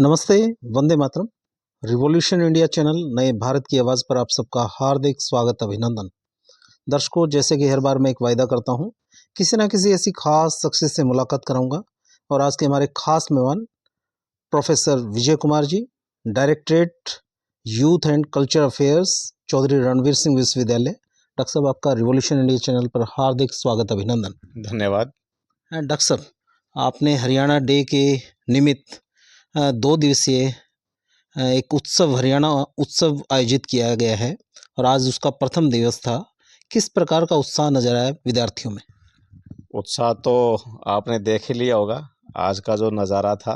नमस्ते, Vande Mataram. Revolution India channel नए भारत की आवाज़ पर आप सबका हार्दिक स्वागत, अभिनंदन। दर्शकों, जैसे कि हर बार मैं एक वायदा करता हूं, किसी ना किसी ऐसी खास शख्सियत से मुलाकात कराऊंगा और आज के हमारे खास मेहमान professor Vijay Kumar ji, directorate youth and culture affairs, Chaudhary Ranvir Singh विश्वविद्यालय। डॉक्टर साहब, आपका रिवॉल्यूशन इंडिया चैनल पर हार्दिक स्वागत, अभिनंदन। धन्यवाद। डॉक्टर साहब, आपने हरियाणा डे के निमित्त 2 दिवसीय एक उत्सव, हरियाणा उत्सव आयोजित किया गया है और आज उसका प्रथम दिवस था। किस प्रकार का उत्साह नजर आया विद्यार्थियों में? उत्साह तो आपने देख ही लिया होगा आज का जो नज़ारा था,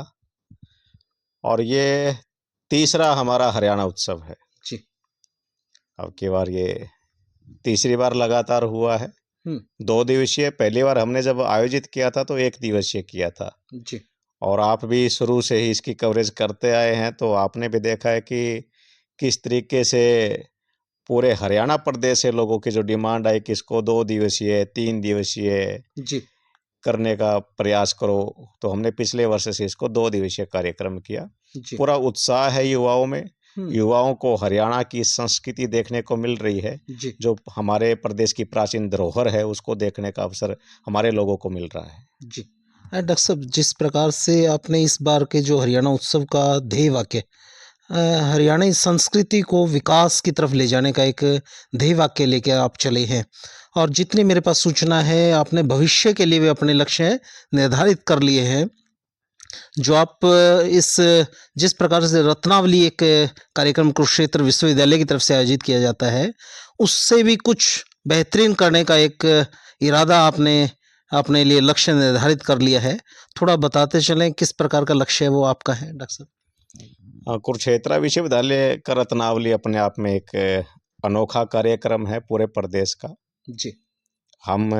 और ये तीसरा हमारा हरियाणा उत्सव है। जी। अब की बार ये तीसरी बार लगातार हुआ है। 2 दिवसीय पहली बार हमने जब आयोजित किया था तो 1 दिवसीय किया था। जी। और आप भी शुरू से ही इसकी कवरेज करते आए हैं, तो आपने भी देखा है कि किस तरीके से पूरे हरियाणा प्रदेश से लोगों की जो डिमांड आई कि इसको 2 दिवसीय, 3 दिवसीय जी। करने का प्रयास करो, तो हमने पिछले वर्ष से इसको 2 दिवसीय कार्यक्रम किया। जी। पूरा उत्साह है युवाओं में। हम्म। युवाओं को हरियाणा की संस्कृति देखने को मिल रही है। जी। जो हमारे प्रदेश की प्राचीन धरोहर है, उसको देखने का अवसर हमारे लोगों को मिल रहा है। जी। डॉक्टर साहब, जिस प्रकार से आपने इस बार के जो हरियाणा उत्सव का ध्येय वाक्य हरियाणा संस्कृति को विकास की तरफ ले जाने का एक ध्येय वाक्य लेके आप चले हैं, और जितनी मेरे पास सूचना है, आपने भविष्य के लिए भी अपने लक्ष्य निर्धारित कर लिए हैं। जो आप इस जिस प्रकार से रत्नावली एक कार्यक्रम कुरुक्षेत्र विश्वविद्यालय की तरफ से आयोजित किया जाता है, उससे भी कुछ बेहतरीन करने का एक इरादा आपने अपने लिए लक्ष्य निर्धारित कर लिया है। थोड़ा बताते चलें किस प्रकार का लक्ष्य है वो आपका है, डॉक्टर साहब? कुरुक्षेत्र विश्वविद्यालय का रत्नावली अपने आप में एक अनोखा कार्यक्रम है पूरे प्रदेश का। जी। हम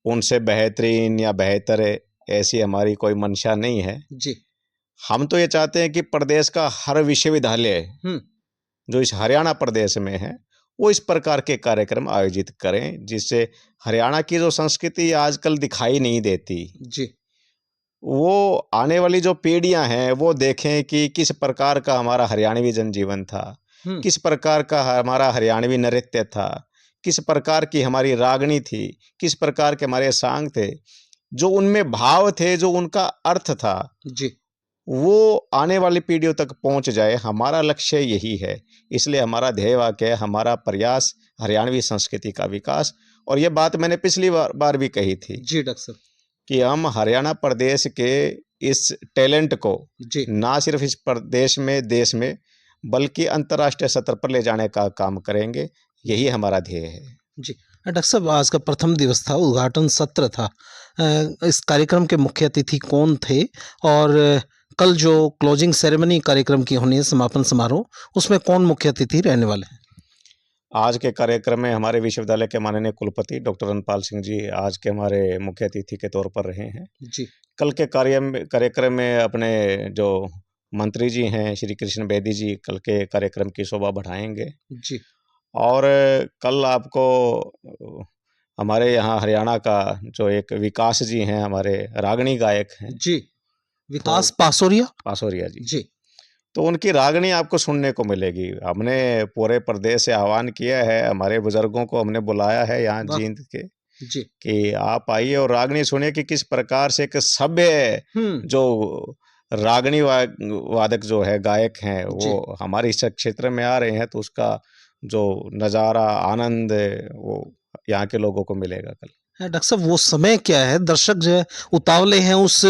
उनसे बेहतरीन या बेहतर ऐसी हमारी कोई मंशा नहीं है। जी। हम तो ये चाहते हैं कि प्रदेश का हर विश्वविद्यालय जो इस हरियाणा प्रदेश में है, वो इस प्रकार के कार्यक्रम आयोजित करें, जिससे हरियाणा की जो संस्कृति आजकल दिखाई नहीं देती, जी। वो आने वाली जो पीढ़ियां हैं वो देखें कि किस प्रकार का हमारा हरियाणवी जनजीवन था, किस प्रकार का हमारा हरियाणवी नृत्य था, किस प्रकार की हमारी रागनी थी, किस प्रकार के हमारे सांग थे, जो उनमें भाव थे, जो उनका अर्थ था, जी। वो आने वाली पीढ़ियों तक पहुंच जाए। हमारा लक्ष्य यही है। इसलिए हमारा ध्येय वाक्य है, हमारा प्रयास हरियाणवी संस्कृति का विकास। और ये बात मैंने पिछली बार भी कही थी जी डॉक्टर साहब। कि हम हरियाणा प्रदेश के इस टैलेंट को जी। ना सिर्फ इस प्रदेश में, देश में, बल्कि अंतर्राष्ट्रीय स्तर पर ले जाने का काम करेंगे। यही हमारा ध्येय है। जी। डॉक्टर साहब, आज का प्रथम दिवस था, उद्घाटन सत्र था। इस कार्यक्रम के मुख्य अतिथि कौन थे, और कल जो क्लोजिंग सेरेमनी कार्यक्रम की होनी है, समापन समारोह, उसमें कौन मुख्य अतिथि रहने वाले हैं? आज के कार्यक्रम में हमारे विश्वविद्यालय के माननीय कुलपति डॉक्टर रणपाल सिंह जी आज के हमारे मुख्य अतिथि के तौर पर रहे हैं। जी। कल के कार्यक्रम में अपने जो मंत्री जी हैं श्री कृष्ण बेदी जी कल के कार्यक्रम की शोभा बढ़ाएंगे। जी। और कल आपको हमारे यहाँ हरियाणा का जो एक विकास जी हैं, हमारे रागनी गायक हैं, जी। तो विकास पासोरिया। पासोरिया जी, जी। तो उनकी रागनी आपको सुनने को मिलेगी। हमने पूरे प्रदेश से आह्वान किया है, हमारे बुजुर्गों को हमने बुलाया है यहाँ वाह। जींद के, जी। कि आप आइए और रागनी सुनिए कि किस प्रकार से एक सभ्य जो रागनी वादक जो है, गायक हैं, जी। वो हमारे इस क्षेत्र में आ रहे हैं, तो उसका जो नज़ारा, आनंद वो यहाँ के लोगों को मिलेगा कल। डॉक्टर साहब, वो समय क्या है? दर्शक जो है उतावले हैं उस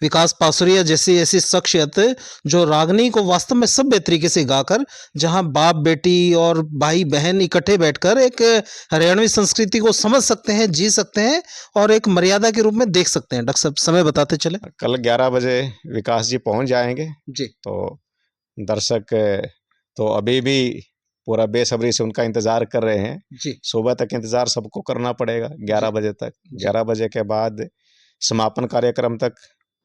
विकास पासुरिया जैसी ऐसी शख्सियत जो रागनी को वास्तव में सभ्य तरीके से गाकर, जहां बाप बेटी और भाई बहन इकट्ठे बैठकर एक हरियाणवी संस्कृति को समझ सकते हैं, जी सकते हैं और एक मर्यादा के रूप में देख सकते हैं। डॉक्टर साहब, समय बताते चले। कल 11 बजे विकास जी पहुँच जाएंगे। जी। तो दर्शक तो अभी भी पूरा बेसब्री से उनका इंतज़ार कर रहे हैं। जी। सुबह तक इंतज़ार सबको करना पड़ेगा, 11 जी। बजे तक। जी। 11 बजे के बाद समापन कार्यक्रम तक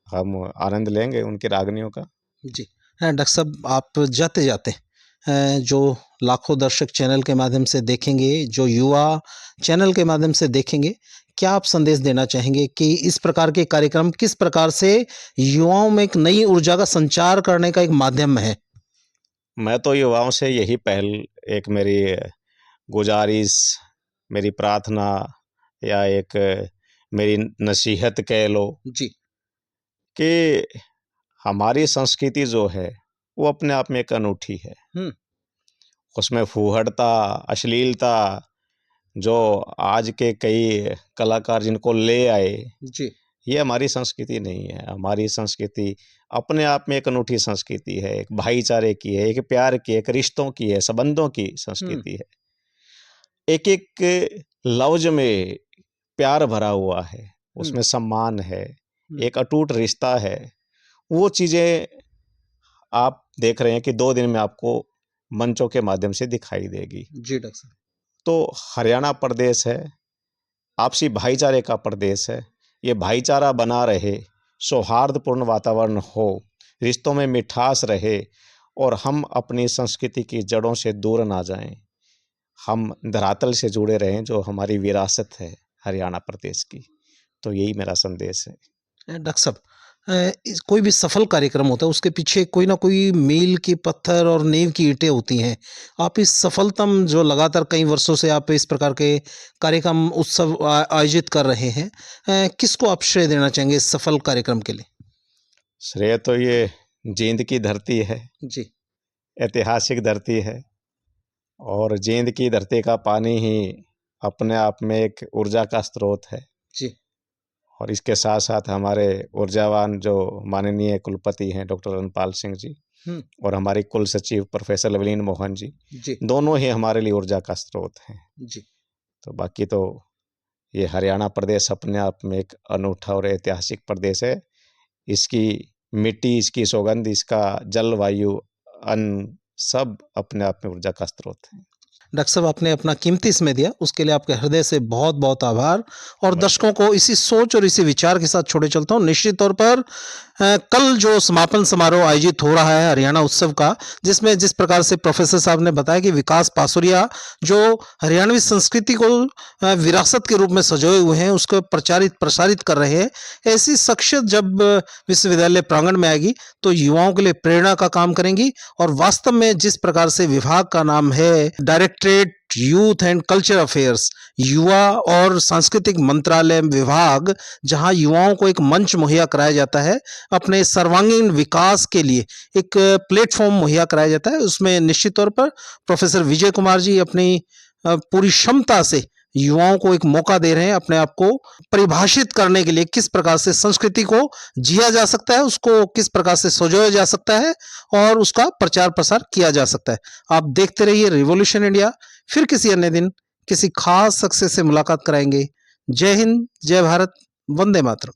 हम आनंद लेंगे उनकी रागनियों का। जी। हाँ, डॉक्टर साहब, आप जाते-जाते जो लाखों दर्शक चैनल के माध्यम से देखेंगे, जो युवा चैनल के माध्यम से देखेंगे, क्या आप संदेश देना चाहेंगे कि इस प्रकार के कार्यक्रम किस प्रकार से युवाओं में एक नई ऊर्जा का संचार करने का एक माध्यम है? मैं तो युवाओं से यही पहल, एक मेरी गुजारिश, मेरी प्रार्थना या एक मेरी नसीहत कह लो जी। कि हमारी संस्कृति जो है वो अपने आप में एक अनूठी है। उसमें फूहड़ता, अश्लीलता जो आज के कई कलाकार जिनको ले आए, जी। ये हमारी संस्कृति नहीं है। हमारी संस्कृति अपने आप में एक अनूठी संस्कृति है, एक भाईचारे की है, एक प्यार की, एक रिश्तों की है, संबंधों की संस्कृति है। एक-एक लफ्ज़ में प्यार भरा हुआ है, उसमें सम्मान है, एक अटूट रिश्ता है। वो चीज़ें आप देख रहे हैं कि 2 दिन में आपको मंचों के माध्यम से दिखाई देगी। जी डॉक्टर साहब। तो हरियाणा प्रदेश है, आपसी भाईचारे का प्रदेश है। ये भाईचारा बना रहे, सौहार्दपूर्ण वातावरण हो, रिश्तों में मिठास रहे और हम अपनी संस्कृति की जड़ों से दूर ना जाएँ। हम धरातल से जुड़े रहें, जो हमारी विरासत है हरियाणा प्रदेश की। तो यही मेरा संदेश है। डॉक्टर साहब, कोई भी सफल कार्यक्रम होता है उसके पीछे कोई ना कोई मील के पत्थर और नींव की ईंटें होती हैं। आप इस सफलतम जो लगातार कई वर्षों से आप इस प्रकार के कार्यक्रम उत्सव आयोजित कर रहे हैं, किसको आप श्रेय देना चाहेंगे इस सफल कार्यक्रम के लिए? श्रेय तो ये जींद की धरती है, जी। ऐतिहासिक धरती है और जींद की धरती का पानी ही अपने आप में एक ऊर्जा का स्रोत है। जी। और इसके साथ-साथ हमारे ऊर्जावान जो माननीय कुलपति हैं डॉक्टर रनपाल सिंह जी और हमारे कुल सचिव प्रोफेसर लवलीन मोहन जी, जी। दोनों ही हमारे लिए ऊर्जा का स्रोत हैं। जी। तो बाकी तो ये हरियाणा प्रदेश अपने आप में एक अनूठा और ऐतिहासिक प्रदेश है। इसकी मिट्टी, इसकी सुगंध, इसका जलवायु, अन्न सब अपने आप में ऊर्जा का स्रोत है। डॉक्टर साहब, आपने अपना कीमती समय दिया, उसके लिए आपके हृदय से बहुत-बहुत आभार और दर्शकों को इसी सोच और इसी विचार के साथ छोड़े चलता हूँ। निश्चित तौर पर कल जो समापन समारोह आयोजित हो रहा है हरियाणा उत्सव का, जिसमें जिस प्रकार से प्रोफेसर साहब ने बताया कि विकास पासुरिया जो हरियाणवी संस्कृति को विरासत के रूप में संजोए हुए हैं, उसको प्रसारित कर रहे हैं। ऐसी शख्सियत जब विश्वविद्यालय प्रांगण में आएगी, तो युवाओं के लिए प्रेरणा का काम करेंगी और वास्तव में जिस प्रकार से विभाग का नाम है directorate youth and culture affairs, युवा और सांस्कृतिक मंत्रालय विभाग, जहां युवाओं को एक मंच मुहैया कराया जाता है, अपने सर्वांगीण विकास के लिए एक प्लेटफॉर्म मुहैया कराया जाता है। उसमें निश्चित तौर पर प्रोफेसर विजय कुमार जी अपनी पूरी क्षमता से युवाओं को एक मौका दे रहे हैं अपने आप को परिभाषित करने के लिए, किस प्रकार से संस्कृति को जिया जा सकता है, उसको किस प्रकार से सजोया जा सकता है और उसका प्रचार प्रसार किया जा सकता है। आप देखते रहिए रिवॉल्यूशन इंडिया। फिर किसी अन्य दिन किसी खास शख्स से मुलाकात कराएंगे। जय हिंद, जय भारत, वंदे मातरम।